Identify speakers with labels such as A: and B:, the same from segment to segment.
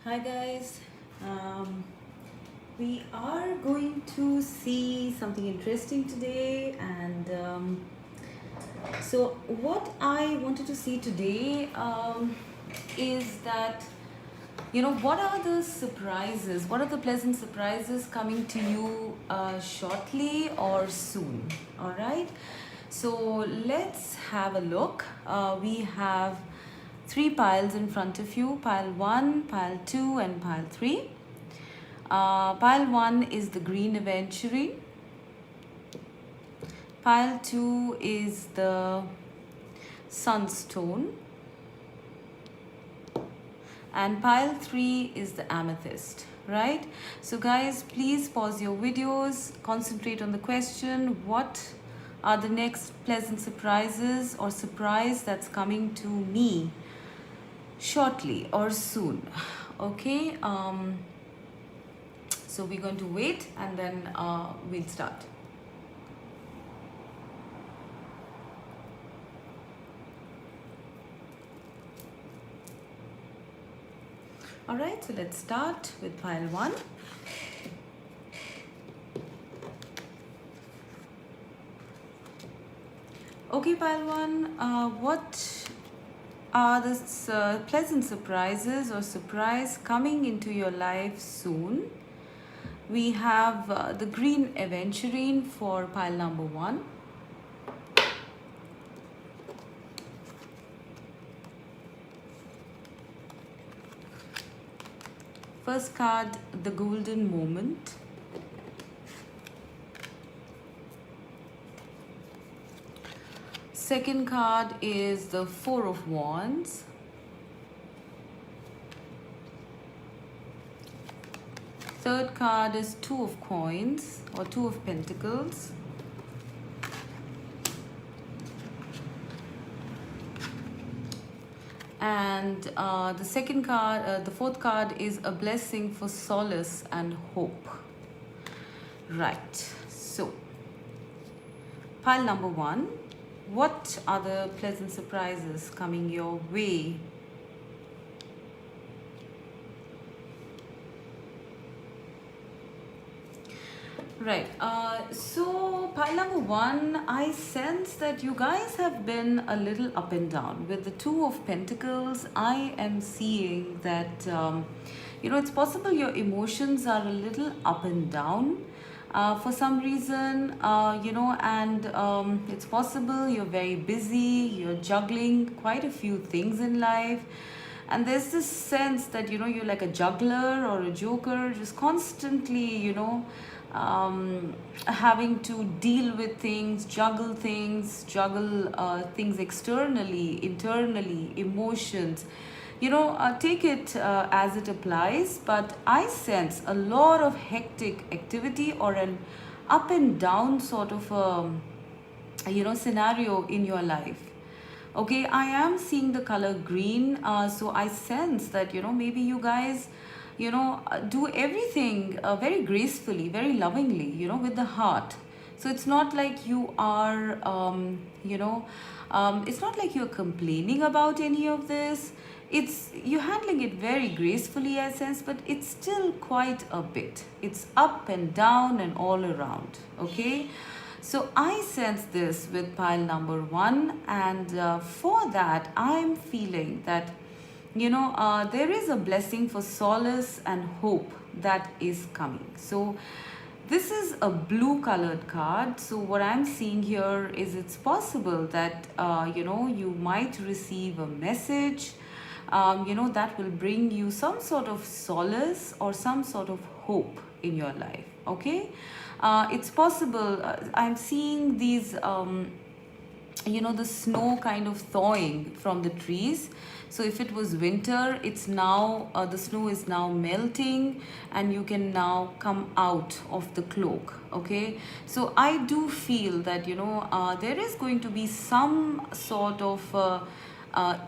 A: Hi guys, um, we are going to see something interesting today, and so what I wanted to see today is that what are the surprises, what are the pleasant surprises coming to you shortly or soon? All right, so let's have a look. We have three piles in front of you: pile 1, pile 2, and pile 3. Pile 1 is the green aventurine. Pile 2 is the sunstone. And pile 3 is the amethyst, right? So guys, please pause your videos, concentrate on the question: what are the next pleasant surprises or surprise that's coming to me shortly or soon? Okay, so we're going to wait, and then we'll start. All right, so let's start with pile 1. Okay, pile 1, what are the pleasant surprises or surprise coming into your life soon? We have the green aventurine for pile number 1. First card, the golden moment. Second card is the Four of Wands. Third card is Two of Coins or Two of Pentacles. And the fourth card is a blessing for solace and hope. Right, so pile number 1, what are the pleasant surprises coming your way? Right, so pile number 1, I sense that you guys have been a little up and down. With the Two of Pentacles, I am seeing that, it's possible your emotions are a little up and down. For some reason, and it's possible you're very busy, you're juggling quite a few things in life. And there's this sense that, you're like a juggler or a joker, just constantly, having to deal with things, juggle things externally, internally, emotions. Take it as it applies, but I sense a lot of hectic activity or an up and down sort of scenario in your life. Okay, I am seeing the color green, so I sense that maybe you guys do everything very gracefully, very lovingly, with the heart. So it's not like you are it's not like you're complaining about any of this. It's you're handling it very gracefully, I sense, but it's still quite a bit. It's up and down and all around. Okay, so I sense this with pile number 1, and for that I'm feeling that there is a blessing for solace and hope that is coming. So this is a blue colored card. So what I'm seeing here is it's possible that you might receive a message that will bring you some sort of solace or some sort of hope in your life. Okay, it's possible. I'm seeing these the snow kind of thawing from the trees. So if it was winter, it's now the snow is now melting, and you can now come out of the cloak. Okay, so I do feel that there is going to be some sort of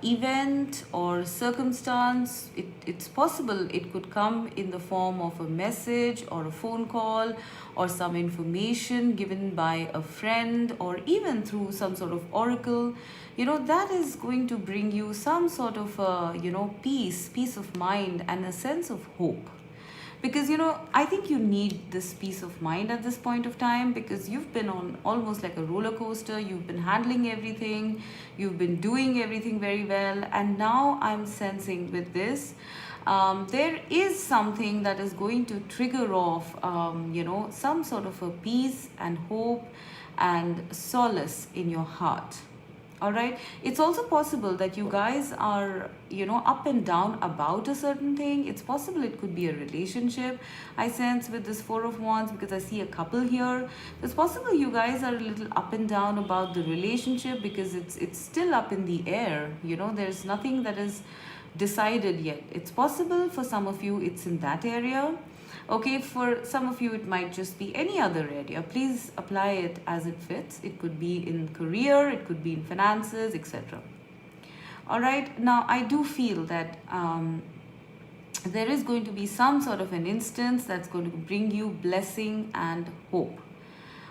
A: event or circumstance. It's possible it could come in the form of a message or a phone call or some information given by a friend or even through some sort of oracle. That is going to bring you some sort of peace of mind and a sense of hope. Because I think you need this peace of mind at this point of time, because you've been on almost like a roller coaster. You've been handling everything, you've been doing everything very well, and now I'm sensing with this, there is something that is going to trigger off some sort of a peace and hope and solace in your heart. All right, it's also possible that you guys are up and down about a certain thing. It's possible it could be a relationship. I sense with this Four of Wands, because I see a couple here. It's possible you guys are a little up and down about the relationship, because it's still up in the air. There's nothing that is decided yet. It's possible for some of you it's in that area. Okay, for some of you it might just be any other area. Please apply it as it fits. It could be in career, it could be in finances, etc. All right, now I do feel that there is going to be some sort of an instance that's going to bring you blessing and hope.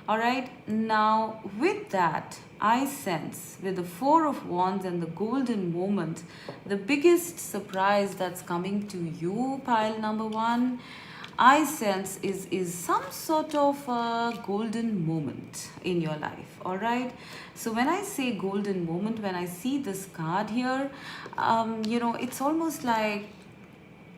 A: All right, now with that, I sense with the Four of Wands and the golden moment, the biggest surprise that's coming to you, pile number one, I sense is some sort of a golden moment in your life. All right, so when I say golden moment, when I see this card here, it's almost like,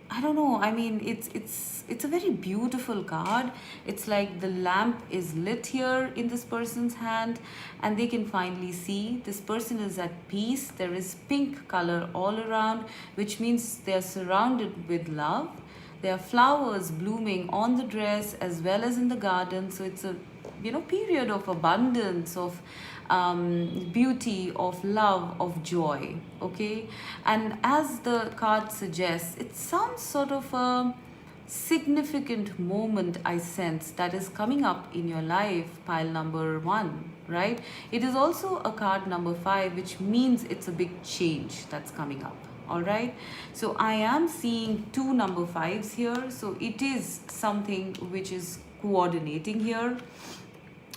A: I don't know. I mean, it's a very beautiful card. It's like the lamp is lit here in this person's hand, and they can finally see this person is at peace. There is pink color all around, which means they are surrounded with love. There are flowers blooming on the dress as well as in the garden. So it's a period of abundance, of beauty, of love, of joy. Okay, and as the card suggests, it's some sort of a significant moment I sense that is coming up in your life, pile number one, right? It is also a card number 5, which means it's a big change that's coming up. All right, so I am seeing 2 number 5s here, so it is something which is coordinating here.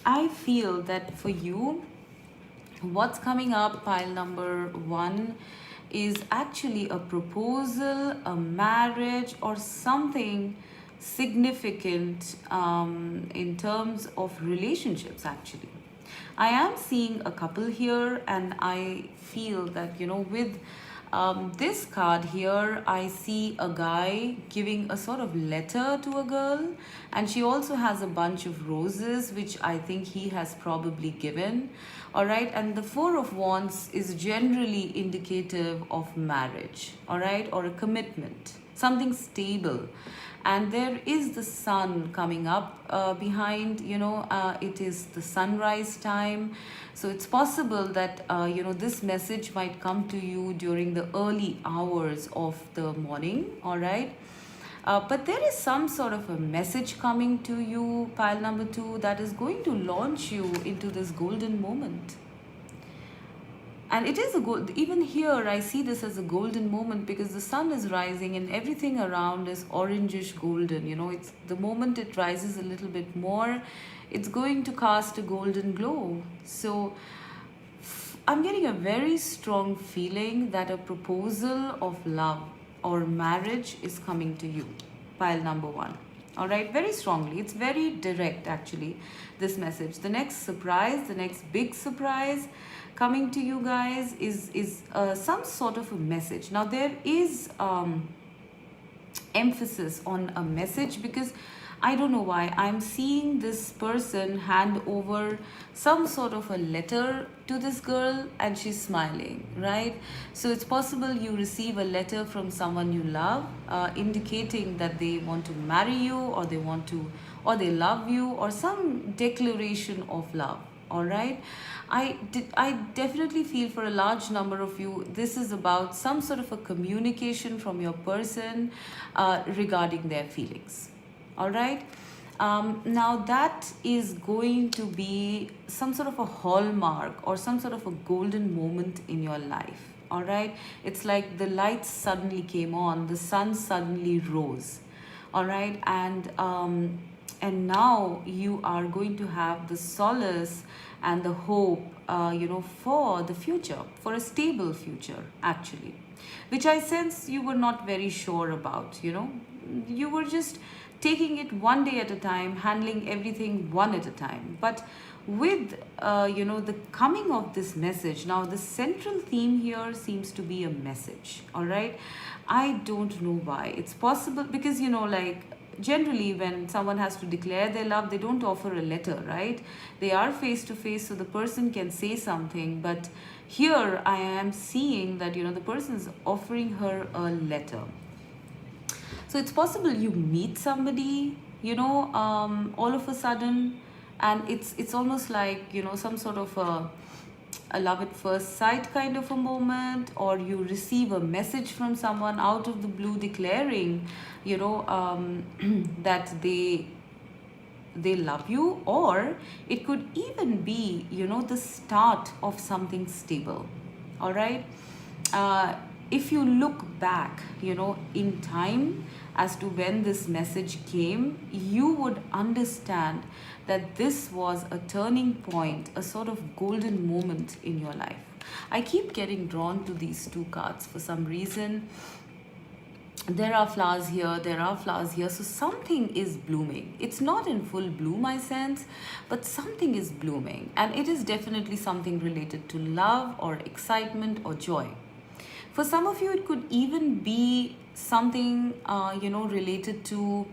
A: I feel that for you, what's coming up, pile number 1, is actually a proposal, a marriage, or something significant in terms of relationships. Actually, I am seeing a couple here, and I feel that with this card here, I see a guy giving a sort of letter to a girl, and she also has a bunch of roses, which I think he has probably given. All right, and the Four of Wands is generally indicative of marriage, all right, or a commitment, something stable. And there is the sun coming up behind, it is the sunrise time. So it's possible that this message might come to you during the early hours of the morning. All right, but there is some sort of a message coming to you, pile number 2, that is going to launch you into this golden moment. And it is even here I see this as a golden moment, because the sun is rising and everything around is orangish golden. It's the moment it rises a little bit more, it's going to cast a golden glow. So I'm getting a very strong feeling that a proposal of love or marriage is coming to you, pile number 1. All right, very strongly. It's very direct, actually, this message. The next surprise, the next big surprise coming to you guys is some sort of a message. Now, there is emphasis on a message, because I don't know why I'm seeing this person hand over some sort of a letter to this girl, and she's smiling, right? So it's possible you receive a letter from someone you love, indicating that they want to marry you, or they love you, or some declaration of love. All right, I definitely feel for a large number of you, this is about some sort of a communication from your person regarding their feelings. All right, now that is going to be some sort of a hallmark or some sort of a golden moment in your life. All right, it's like the lights suddenly came on, the sun suddenly rose. All right, and now you are going to have the solace and the hope, for the future, for a stable future, actually, which I sense you were not very sure about. You were just taking it one day at a time, handling everything one at a time. But with the coming of this message, now the central theme here seems to be a message. All right, I don't know why. It's possible because like generally when someone has to declare their love, they don't offer a letter, right? They are face to face, so the person can say something. But here I am seeing that the person is offering her a letter. So it's possible you meet somebody, all of a sudden, and it's almost like some sort of a love at first sight kind of a moment, or you receive a message from someone out of the blue declaring, that they love you, or it could even be the start of something stable. All right, if you look back in time as to when this message came, you would understand that this was a turning point, a sort of golden moment in your life. I keep getting drawn to these two cards for some reason. There are flowers here, there are flowers here, so something is blooming. It's not in full bloom, I sense, but something is blooming, and it is definitely something related to love or excitement or joy. For some of you, it could even be something related to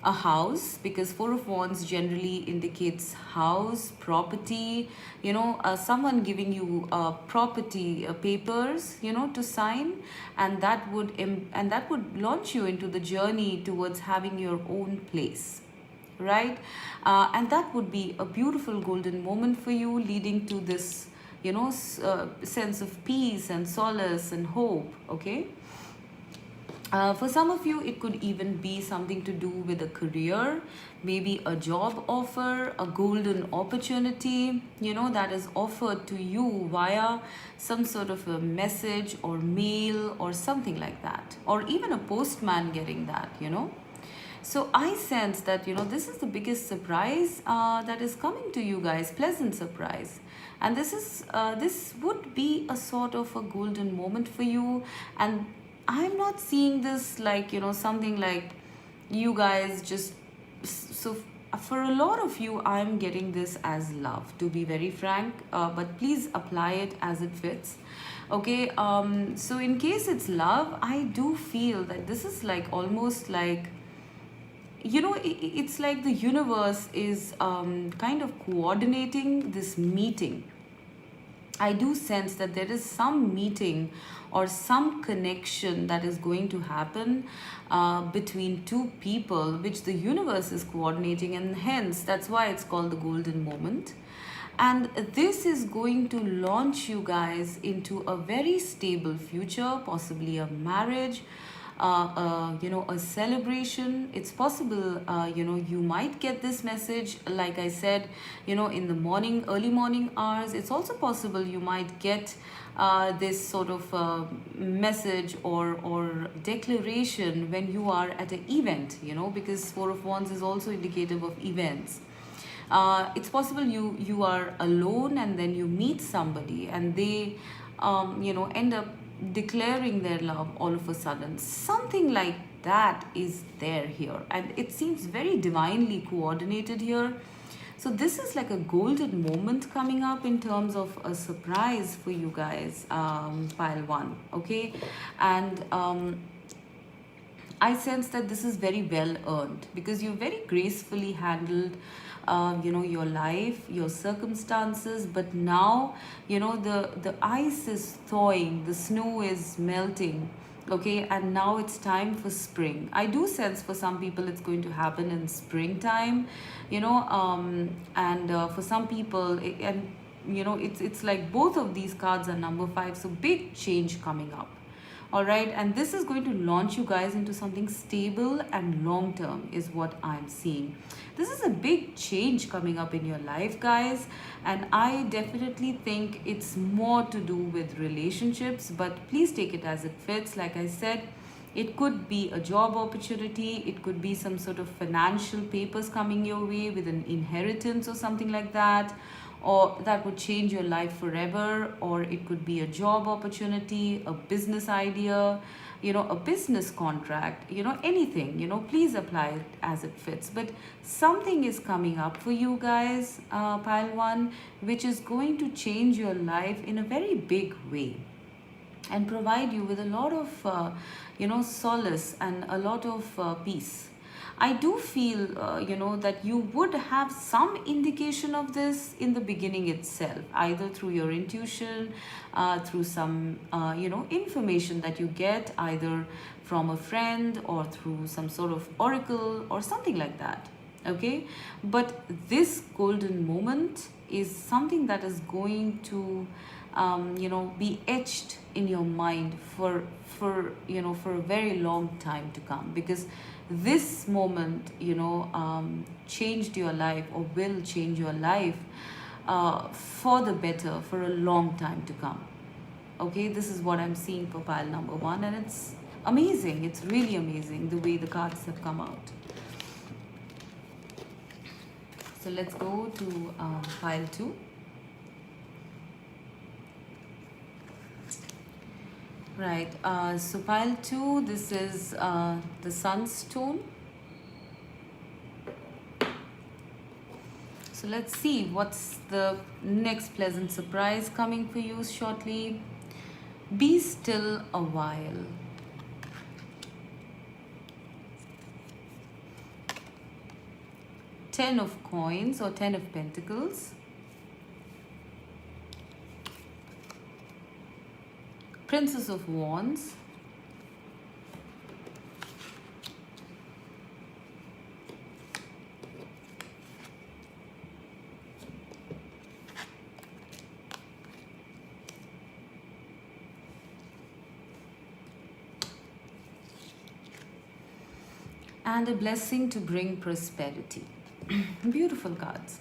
A: a house, because Four of Wands generally indicates house, property, someone giving you property papers to sign, and that would launch you into the journey towards having your own place, right? And that would be a beautiful golden moment for you, leading to this sense of peace and solace and hope. Okay, for some of you, it could even be something to do with a career, maybe a job offer, a golden opportunity, that is offered to you via some sort of a message or mail or something like that, or even a postman getting that. So I sense that, this is the biggest surprise that is coming to you guys, pleasant surprise. And this would be a sort of a golden moment for you. And I'm not seeing this like, something like you guys just, so for a lot of you, I'm getting this as love, to be very frank, but please apply it as it fits. Okay, so in case it's love, I do feel that this is like almost like, it's like the universe is kind of coordinating this meeting. I do sense that there is some meeting or some connection that is going to happen between two people, which the universe is coordinating, and hence that's why it's called the golden moment. And this is going to launch you guys into a very stable future, possibly a marriage, a celebration. It's possible, you might get this message, like I said, in the morning, early morning hours. It's also possible you might get this sort of message or declaration when you are at an event, because Four of Wands is also indicative of events. It's possible you are alone and then you meet somebody and they end up declaring their love all of a sudden. Something like that is there here, and it seems very divinely coordinated here. So this is like a golden moment coming up in terms of a surprise for you guys, pile one. Okay, and I sense that this is very well earned because you very gracefully handled your life, your circumstances. But now the ice is thawing, the snow is melting. Okay, and now it's time for spring. I do sense for some people it's going to happen in springtime, and for some people it's like both of these cards are number 5, so big change coming up. All right, and this is going to launch you guys into something stable and long term, is what I'm seeing. This is a big change coming up in your life, guys, and I definitely think it's more to do with relationships, but please take it as it fits. Like I said, it could be a job opportunity, it could be some sort of financial papers coming your way with an inheritance or something like that, or that would change your life forever, or it could be a job opportunity, a business idea, a business contract, anything, please apply it as it fits. But something is coming up for you guys, pile one, which is going to change your life in a very big way and provide you with a lot of solace and a lot of peace. I do feel that you would have some indication of this in the beginning itself, either through your intuition, through some information that you get either from a friend or through some sort of oracle or something like that. Okay, but this golden moment is something that is going to be etched in your mind for a very long time to come, because this moment changed your life or will change your life for the better for a long time to come. Okay, this is what I'm seeing for pile number one, and it's amazing. It's really amazing the way the cards have come out. So let's go to pile two. Right, so pile two, this is the sunstone. So let's see what's the next pleasant surprise coming for you shortly. Be still a while. Ten of coins or 10 of pentacles. Princess of Wands. And a blessing to bring prosperity. Beautiful cards.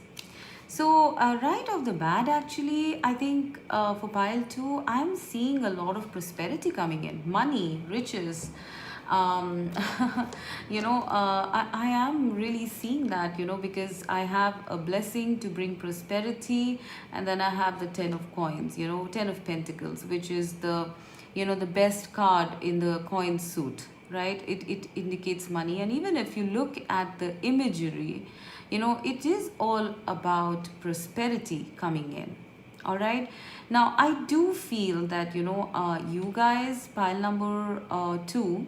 A: So right off the bat, actually, I think for pile two, I'm seeing a lot of prosperity coming in, money, riches. I am really seeing that, because I have a blessing to bring prosperity, and then I have the 10 of coins, 10 of pentacles, which is the best card in the coin suit, right? It indicates money. And even if you look at the imagery, it is all about prosperity coming in. All right, now I do feel that you guys, pile number two,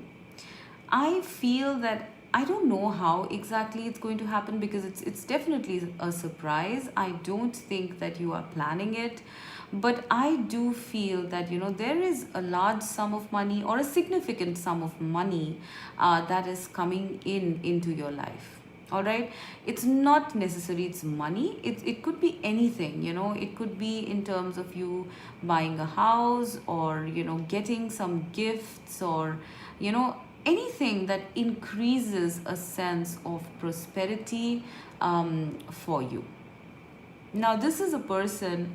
A: I feel that I don't know how exactly it's going to happen, because it's definitely a surprise. I don't think that you are planning it, but I do feel that there is a large sum of money or a significant sum of money that is coming into your life. All right, it's not necessary it's money, it could be anything, it could be in terms of you buying a house, or getting some gifts, or anything that increases a sense of prosperity for you. Now this is a person,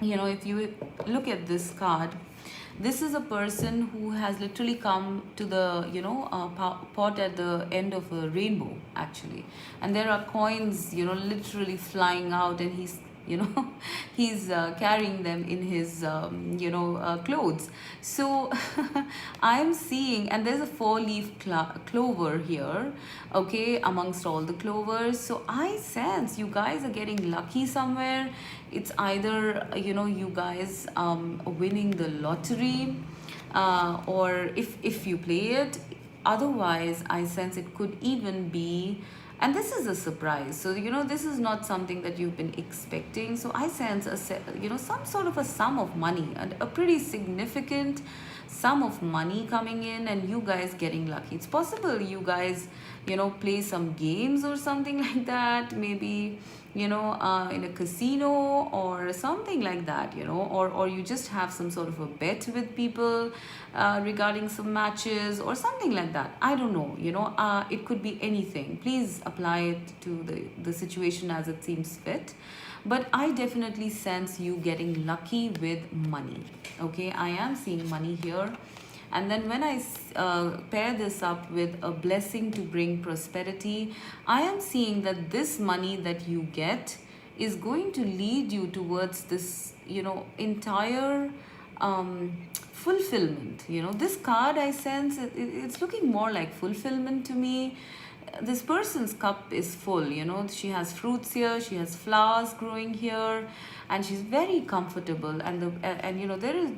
A: if you look at this card, this is a person who has literally come to the pot at the end of a rainbow, actually, and there are coins literally flying out, and he's he's carrying them in his clothes. So I'm seeing, and there's a 4-leaf clover here, okay, amongst all the clovers. So I sense you guys are getting lucky somewhere. It's either you guys winning the lottery, or if you play it. Otherwise, I sense it could even be, and this is a surprise, so this is not something that you've been expecting. So I sense some sort of a sum of money, and a pretty significant sum of money coming in, and you guys getting lucky. It's possible you guys play some games or something like that, maybe in a casino or something like that, or you just have some sort of a bet with people regarding some matches or something like that. I don't know, it could be anything. Please apply it to the situation as it seems fit. But I definitely sense you getting lucky with money. Okay, I am seeing money here. And then when I pair this up with a blessing to bring prosperity, I am seeing that this money that you get is going to lead you towards this, entire fulfillment. This card I sense, it's looking more like fulfillment to me. This person's cup is full, she has fruits here, she has flowers growing here, and she's very comfortable. And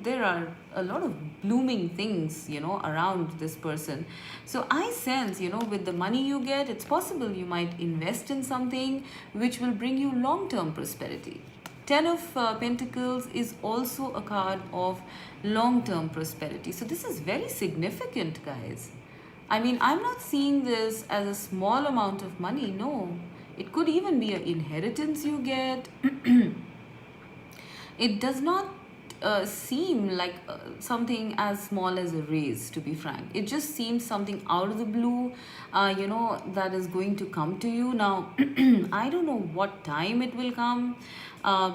A: there are a lot of blooming things, around this person. So I sense, with the money you get, it's possible you might invest in something which will bring you long-term prosperity. Ten of Pentacles is also a card of long-term prosperity. So this is very significant, guys. I mean, I'm not seeing this as a small amount of money. No, it could even be an inheritance you get. It does not seem like something as small as a raise, to be frank. It just seems something out of the blue, that is going to come to you. Now, I don't know what time it will come,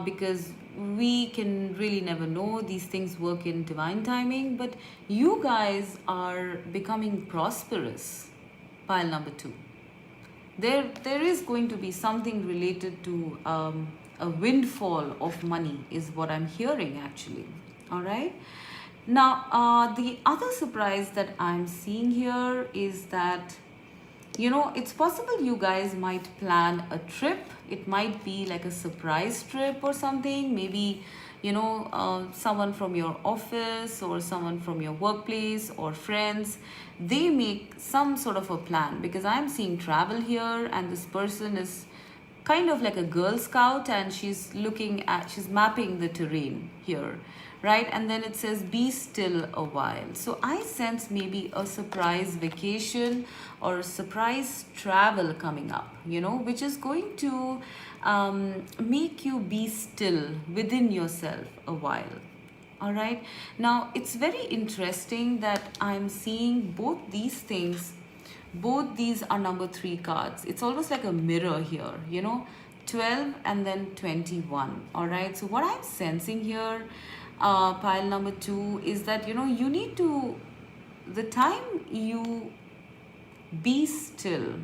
A: because we can really never know. These things work in divine timing, but you guys are becoming prosperous. Pile number 2. There is going to be something related to a windfall of money, is what I'm hearing actually. All right. Now, the other surprise that I'm seeing here is that, it's possible you guys might plan a trip. It might be like a surprise trip or something. Maybe, someone from your office or someone from your workplace or friends, they make some sort of a plan, because I'm seeing travel here, and this person is kind of like a Girl Scout, and she's mapping the terrain here, right? And then it says, be still a while. So I sense maybe a surprise vacation or a surprise travel coming up, which is going to make you be still within yourself a while. All right. Now, it's very interesting that I'm seeing both these things. Both these are number 3 cards. It's almost like a mirror here, 12 and then 21. All right. So what I'm sensing here, pile number 2, is that, you need to, the time you be still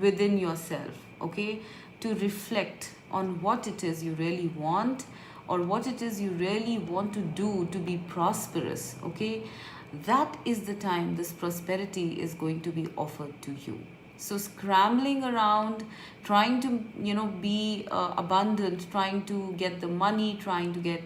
A: within yourself, okay, to reflect on what it is you really want, or what it is you really want to do to be prosperous, okay, that is the time this prosperity is going to be offered to you. So scrambling around, trying to, be abundant, trying to get the money, trying to get,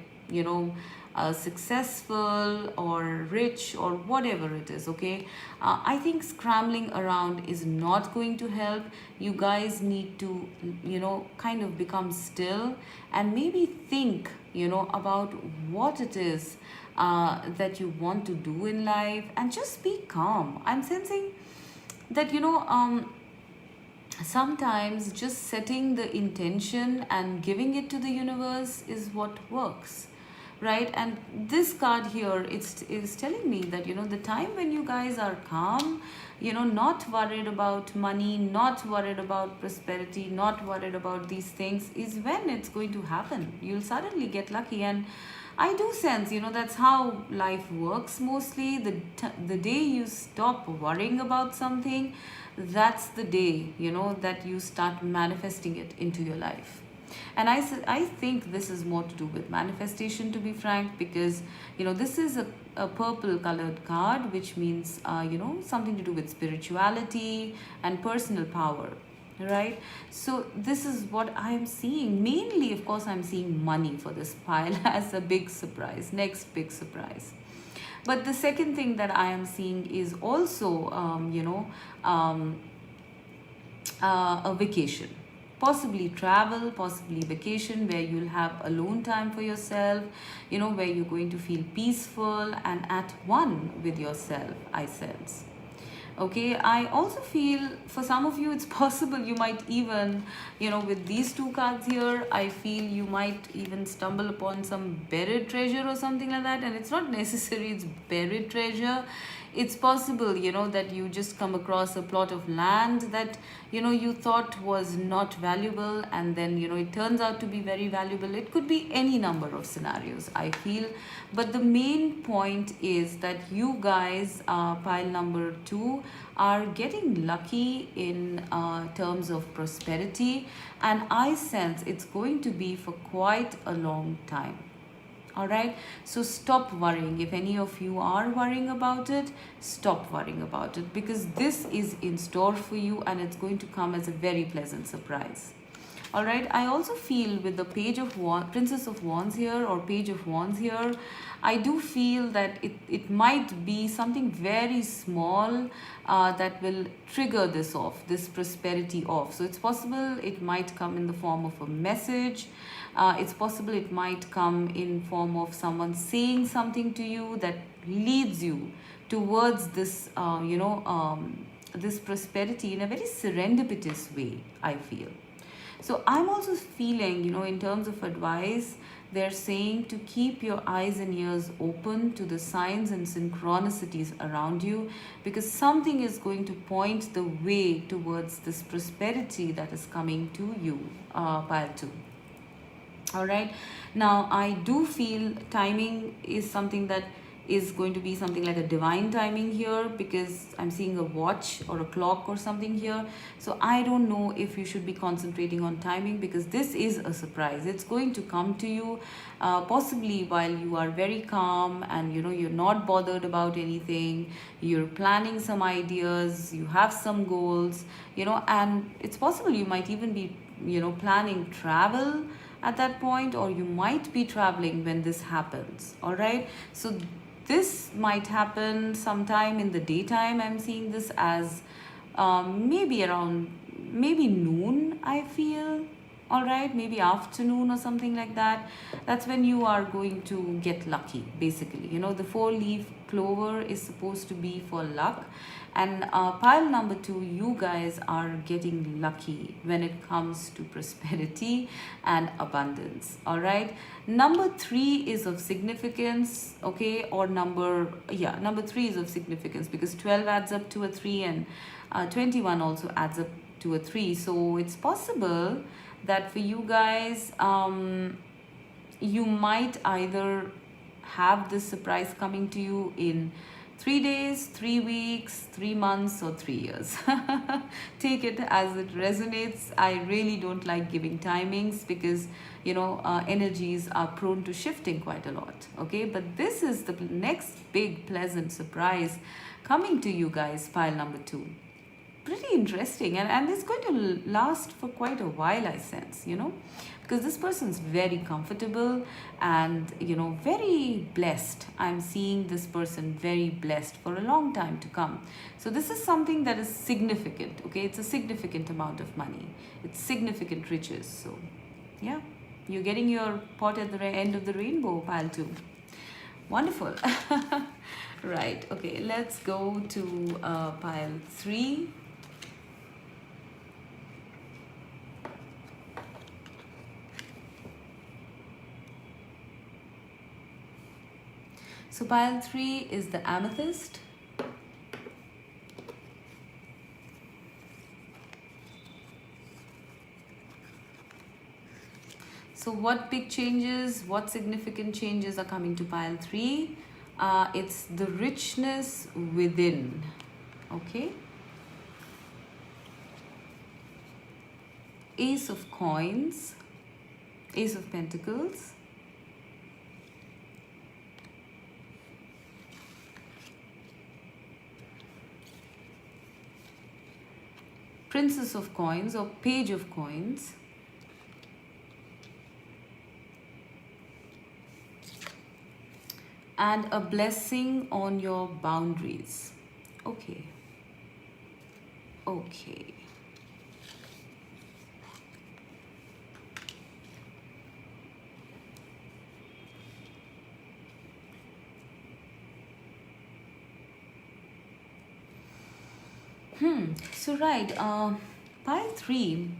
A: successful or rich or whatever it is, okay, I think scrambling around is not going to help. You guys need to, kind of become still and maybe think, about what it is that you want to do in life, and just be calm. I'm sensing that, sometimes just setting the intention and giving it to the universe is what works, right? And this card here, is telling me that, the time when you guys are calm, not worried about money, not worried about prosperity, not worried about these things, is when it's going to happen. You'll suddenly get lucky. And I do sense, that's how life works mostly. The day you stop worrying about something, that's the day, that you start manifesting it into your life. And I think this is more to do with manifestation, to be frank, because, this is a purple colored card, which means, something to do with spirituality and personal power, right? So this is what I'm seeing. Mainly, of course, I'm seeing money for this pile as a big surprise, next big surprise. But the second thing that I am seeing is also, a vacation. Possibly travel, possibly vacation, where you'll have alone time for yourself, where you're going to feel peaceful and at one with yourself, I sense. Okay, I also feel for some of you it's possible you might even, with these two cards here, I feel you might even stumble upon some buried treasure or something like that. And it's not necessary it's buried treasure. It's possible, that you just come across a plot of land that, you thought was not valuable, and then, it turns out to be very valuable. It could be any number of scenarios, I feel. But the main point is that you guys, pile number two, are getting lucky in terms of prosperity, and I sense it's going to be for quite a long time. All right, so stop worrying. If any of you are worrying about it, stop worrying about it, because this is in store for you and it's going to come as a very pleasant surprise. All right, I also feel with the page of wands, princess of wands here, or page of wands here, I do feel that it might be something very small that will trigger this off, this prosperity off. So it's possible it might come in the form of a message. It's possible it might come in form of someone saying something to you that leads you towards this, this prosperity in a very serendipitous way, I feel. So I'm also feeling, in terms of advice, they're saying to keep your eyes and ears open to the signs and synchronicities around you, because something is going to point the way towards this prosperity that is coming to you, pile 2. All right, now I do feel timing is something that is going to be something like a divine timing here, because I'm seeing a watch or a clock or something here. So I don't know if you should be concentrating on timing, because this is a surprise. It's going to come to you possibly while you are very calm and you're not bothered about anything. You're planning some ideas, you have some goals, and it's possible you might even be planning travel at that point, or you might be traveling when this happens. All right, so this might happen sometime in the daytime. I'm seeing this as maybe around maybe noon, I feel. All right, maybe afternoon or something like that. That's when you are going to get lucky, basically. The 4-leaf clover is supposed to be for luck, and pile number 2, you guys are getting lucky when it comes to prosperity and abundance. All right, number 3 is of significance. Okay, or number 3 is of significance, because 12 adds up to a 3, and 21 also adds up to a 3. So it's possible that for you guys, you might either have this surprise coming to you in 3 days, 3 weeks, 3 months, or 3 years. Take it as it resonates. I really don't like giving timings, because energies are prone to shifting quite a lot. Okay, but this is the next big pleasant surprise coming to you guys, pile number 2. Pretty interesting, and it's going to last for quite a while, I sense, because this person's very comfortable and very blessed. I'm seeing this person very blessed for a long time to come. So this is something that is significant. Okay, it's a significant amount of money, it's significant riches. So yeah, you're getting your pot at the end of the rainbow, pile 2. Wonderful. Right, okay, let's go to pile 3. So pile 3 is the amethyst. So what big changes, what significant changes are coming to pile 3? It's the richness within. Okay. Ace of coins, Ace of pentacles, Princess of coins or Page of coins, and a blessing on your boundaries. Okay. Okay. So right, pile three.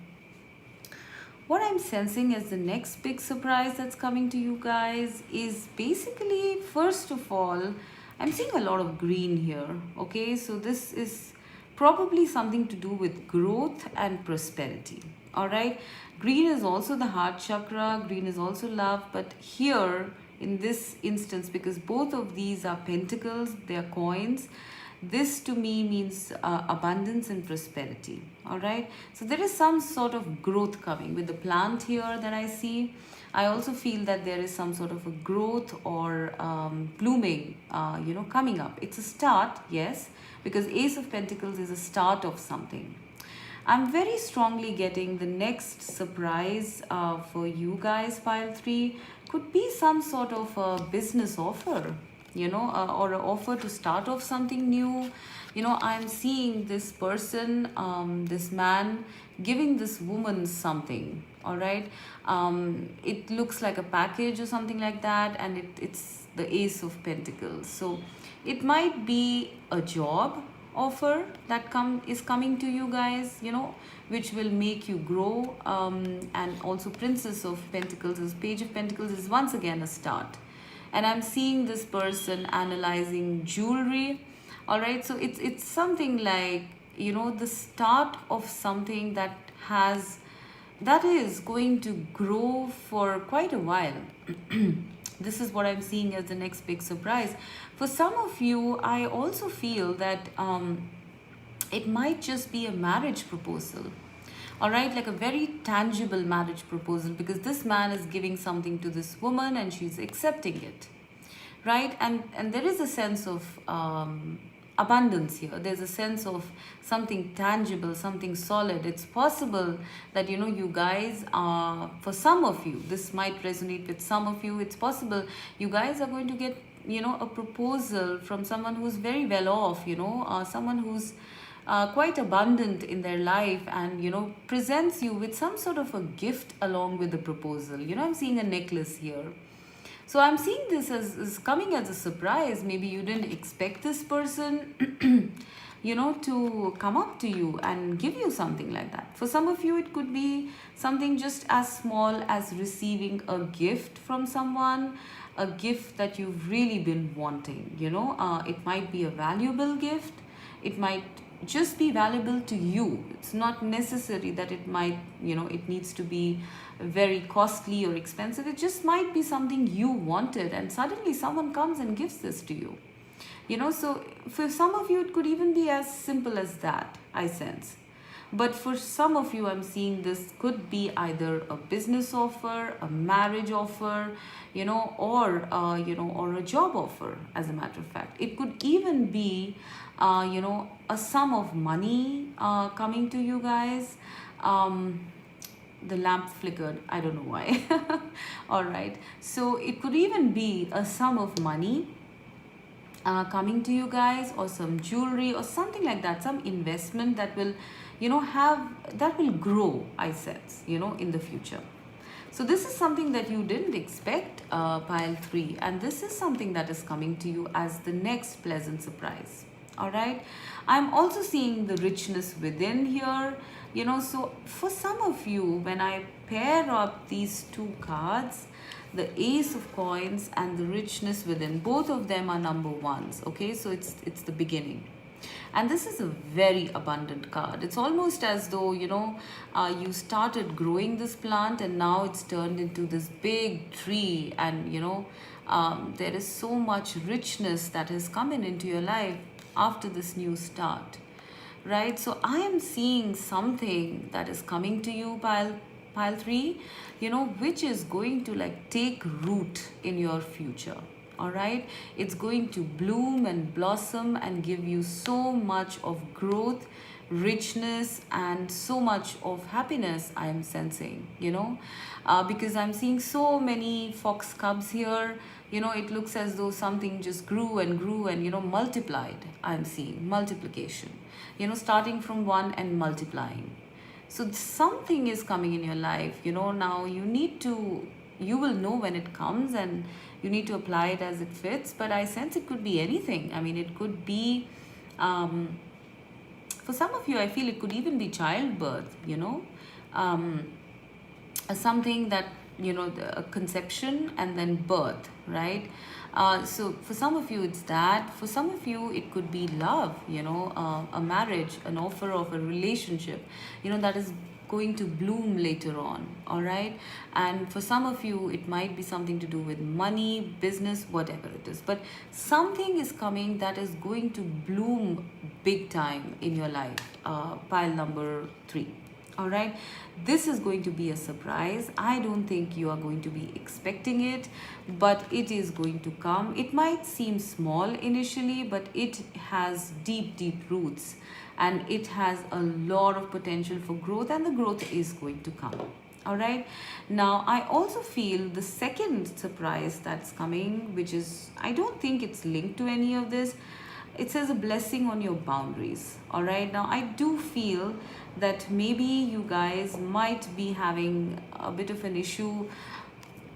A: What I'm sensing as the next big surprise that's coming to you guys is basically, first of all, I'm seeing a lot of green here. Okay, so this is probably something to do with growth and prosperity. All right, green is also the heart chakra, green is also love, but here in this instance, because both of these are pentacles, they are coins, this to me means abundance and prosperity. All right, so there is some sort of growth coming with the plant here that I see. I also feel that there is some sort of a growth or blooming, coming up. It's a start, yes, because Ace of Pentacles is a start of something. I'm very strongly getting the next surprise for you guys, pile 3, could be some sort of a business offer, or an offer to start off something new. I'm seeing this person, this man, giving this woman something, all right? It looks like a package or something like that, and it's the Ace of Pentacles. So it might be a job offer that is coming to you guys, which will make you grow. And also Princess of Pentacles, is Page of Pentacles, is once again a start. And I'm seeing this person analyzing jewelry. All right, so it's something like, the start of something that is going to grow for quite a while. This is what I'm seeing as the next big surprise. For some of you, I also feel that it might just be a marriage proposal. All right, like a very tangible marriage proposal, because this man is giving something to this woman and she's accepting it, right? And there is a sense of abundance here. There's a sense of something tangible, something solid. It's possible that, you guys are, for some of you, this might resonate with some of you. It's possible you guys are going to get, a proposal from someone who's very well off, someone who's quite abundant in their life, and presents you with some sort of a gift along with the proposal. I'm seeing a necklace here. So I'm seeing this as coming as a surprise. Maybe you didn't expect this person to come up to you and give you something like that. For some of you, it could be something just as small as receiving a gift from someone, a gift that you've really been wanting. It might be a valuable gift. It might just be valuable to you. It's not necessary that it might, it needs to be very costly or expensive. It just might be something you wanted, and suddenly someone comes and gives this to you. So for some of you, it could even be as simple as that, I sense. But for some of you, I'm seeing this could be either a business offer, a marriage offer, or a job offer, as a matter of fact. It could even be, a sum of money coming to you guys. The lamp flickered. I don't know why. All right. So it could even be a sum of money coming to you guys, or some jewelry or something like that, some investment that will that will grow, I sense, in the future. So this is something that you didn't expect, pile 3, and this is something that is coming to you as the next pleasant surprise. All right, I'm also seeing the richness within here. So for some of you, when I pair up these two cards, the Ace of Coins and the richness within, both of them are number ones. Okay, so it's the beginning. And this is a very abundant card. It's almost as though, you started growing this plant and now it's turned into this big tree, and, there is so much richness that has come into your life after this new start, right? So I am seeing something that is coming to you, pile 3, which is going to like take root in your future. All right, it's going to bloom and blossom and give you so much of growth, richness, and so much of happiness. I am sensing, because I'm seeing so many fox cubs here. It looks as though something just grew and grew and multiplied. I'm seeing multiplication, starting from one and multiplying. So something is coming in your life. Now you will know when it comes, and you need to apply it as it fits. But I sense it could be anything. I mean, it could be For some of you, I feel it could even be childbirth, um, something that, a conception and then birth, right? So for some of you it's that, for some of you it could be love, a marriage, an offer of a relationship, that is going to bloom later on. All right. And for some of you it might be something to do with money, business, whatever it is, but something is coming that is going to bloom big time in your life. Pile number 3. All right, this is going to be a surprise. I don't think you are going to be expecting it, but it is going to come. It might seem small initially, but it has deep, deep roots, and it has a lot of potential for growth, and the growth is going to come. All right, now I also feel the second surprise that's coming, which is, I don't think it's linked to any of this. It says a blessing on your boundaries. All right, now I do feel that maybe you guys might be having a bit of an issue,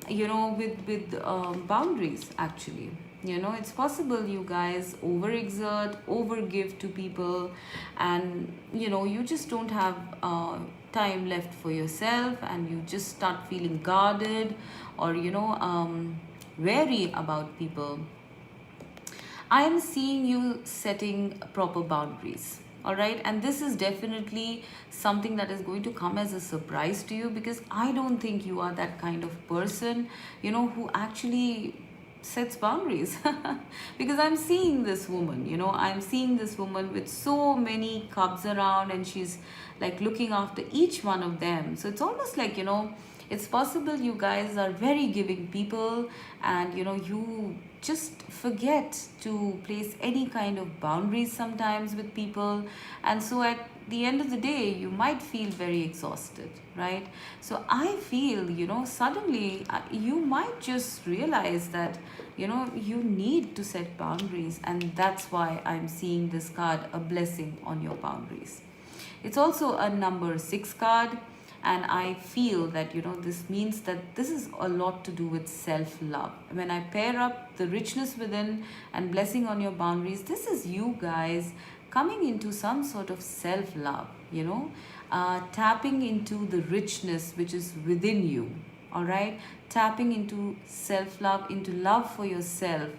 A: with boundaries. Actually, it's possible you guys overexert, overgive to people, and you just don't have time left for yourself, and you just start feeling guarded, or wary about people. I am seeing you setting proper boundaries. All right. And this is definitely something that is going to come as a surprise to you, because I don't think you are that kind of person, who actually sets boundaries. Because I'm seeing this woman, I'm seeing this woman with so many cubs around, and she's like looking after each one of them. So it's almost like, it's possible you guys are very giving people, and you just forget to place any kind of boundaries sometimes with people, and so at the end of the day you might feel very exhausted, right? So I feel, suddenly you might just realize that you need to set boundaries, and that's why I'm seeing this card, a blessing on your boundaries. It's also a number 6 card, and I feel that this means that this is a lot to do with self-love. When I pair up the richness within and blessing on your boundaries, this is you guys coming into some sort of self-love, tapping into the richness which is within you. All right, tapping into self-love, into love for yourself,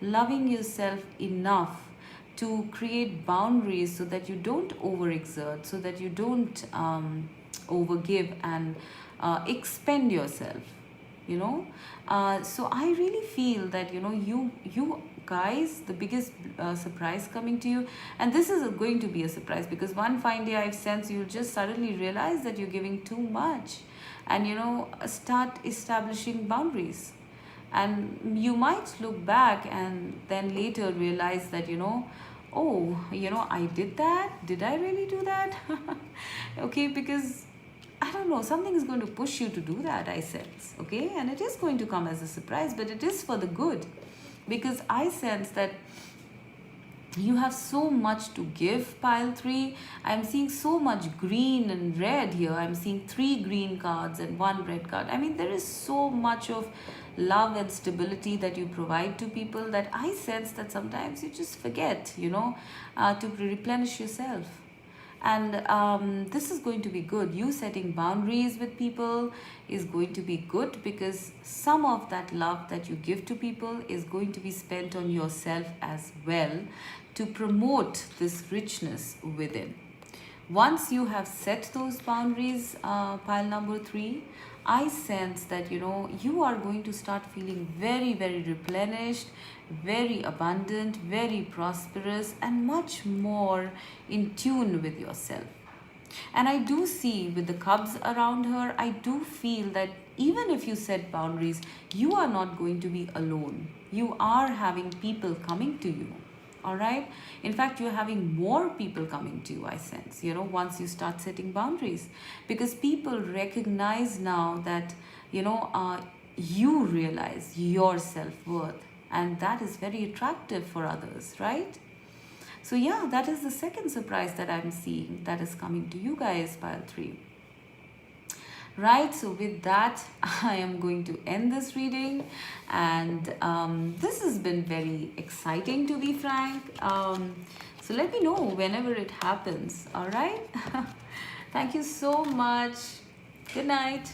A: loving yourself enough to create boundaries so that you don't overexert, so that you don't overgive and expend yourself. So I really feel that you guys, the biggest surprise coming to you, and this is going to be a surprise, because one fine day I've sensed you'll just suddenly realize that you're giving too much, and start establishing boundaries. And you might look back and then later realize that oh, I did that. Did I really do that? Okay, because I don't know, something is going to push you to do that, I sense. Okay, and it is going to come as a surprise, but it is for the good, because I sense that you have so much to give, pile 3. I'm seeing so much green and red here. I'm seeing 3 green cards and 1 red card. I mean, there is so much of love and stability that you provide to people, that I sense that sometimes you just forget, to replenish yourself. And this is going to be good. You setting boundaries with people is going to be good, because some of that love that you give to people is going to be spent on yourself as well, to promote this richness within. Once you have set those boundaries, pile number 3, I sense that you are going to start feeling very, very replenished, very abundant, very prosperous, and much more in tune with yourself. And I do see with the cubs around her, I do feel that even if you set boundaries, you are not going to be alone. You are having people coming to you. All right. In fact, you're having more people coming to you, I sense, once you start setting boundaries, because people recognize now that, you realize your self-worth, and that is very attractive for others, right? So yeah, that is the second surprise that I'm seeing that is coming to you guys, pile 3. Right, so with that, I am going to end this reading, and this has been very exciting, to be frank. So let me know whenever it happens, all right? Thank you so much. Good night.